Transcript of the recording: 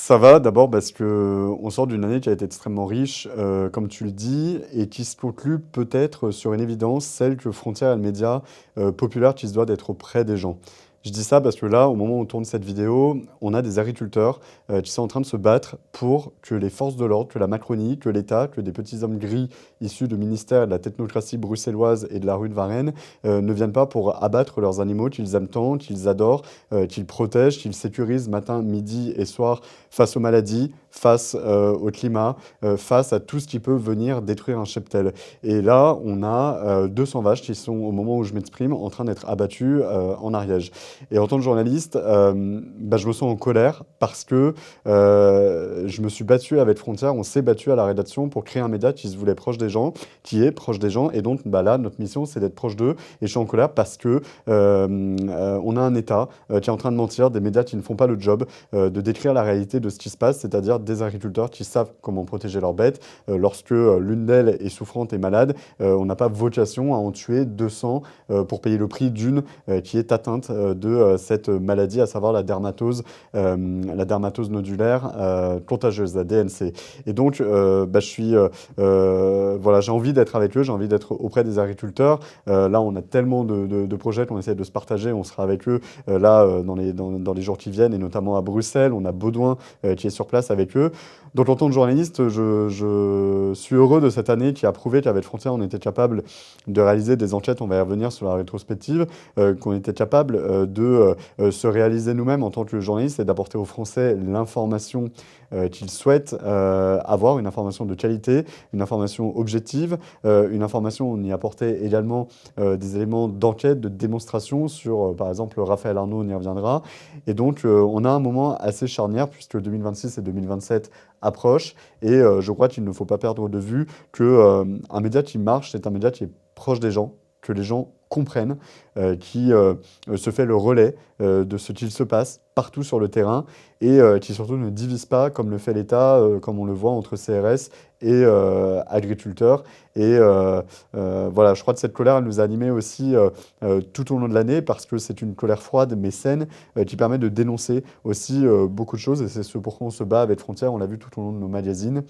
Ça va d'abord parce que on sort d'une année qui a été extrêmement riche, comme tu le dis, et qui se conclut peut-être sur une évidence, celle que Frontières est le média populaire qui se doit d'être auprès des gens. Je dis ça parce que là, au moment où on tourne cette vidéo, on a des agriculteurs qui sont en train de se battre pour que les forces de l'ordre, que la Macronie, que l'État, que des petits hommes gris issus de ministères de la technocratie bruxelloise et de la rue de Varennes ne viennent pas pour abattre leurs animaux qu'ils aiment tant, qu'ils adorent, qu'ils protègent, qu'ils sécurisent matin, midi et soir face aux maladies, face au climat, face à tout ce qui peut venir détruire un cheptel. Et là, on a 200 vaches qui sont, au moment où je m'exprime, en train d'être abattues en Ariège. Et en tant que journaliste, bah, je me sens en colère parce que je me suis battu avec Frontières, on s'est battu à la rédaction pour créer un média qui se voulait proche des gens, qui est proche des gens. Et donc bah, là, notre mission, c'est d'être proche d'eux. Et je suis en colère parce que on a un État qui est en train de mentir, des médias qui ne font pas le job, de décrire la réalité de ce qui se passe, c'est-à-dire des agriculteurs qui savent comment protéger leurs bêtes. Lorsque l'une d'elles est souffrante et malade, on n'a pas vocation à en tuer 200 pour payer le prix d'une qui est atteinte de cette maladie, à savoir la dermatose nodulaire contagieuse, la DNC. Et donc, bah, voilà, j'ai envie d'être avec eux, j'ai envie d'être auprès des agriculteurs. Là, on a tellement de projets qu'on essaie de se partager, on sera avec eux dans les jours qui viennent, et notamment à Bruxelles. On a Baudouin qui est sur place avec eux. Donc en tant que journaliste, je suis heureux de cette année qui a prouvé qu'avec Frontières, on était capable de réaliser des enquêtes, on va y revenir sur la rétrospective, qu'on était capable de se réaliser nous-mêmes en tant que journaliste et d'apporter aux Français l'information qu'ils souhaitent avoir, une information de qualité, une information objective, une information, on y apportait également des éléments d'enquête, de démonstration sur, par exemple, Raphaël Arnaud, on y reviendra. Et donc, on a un moment assez charnière puisque 2026 et 2027 approchent. Et je crois qu'il ne faut pas perdre de vue que un média qui marche, c'est un média qui est proche des gens, que les gens comprennent, qui se fait le relais de ce qu'il se passe partout sur le terrain et qui surtout ne divise pas comme le fait l'État, comme on le voit entre CRS et agriculteurs. Et voilà, je crois que cette colère, elle nous a animés aussi tout au long de l'année parce que c'est une colère froide mais saine qui permet de dénoncer aussi beaucoup de choses. Et c'est ce pourquoi on se bat avec Frontières, on l'a vu tout au long de nos magazines.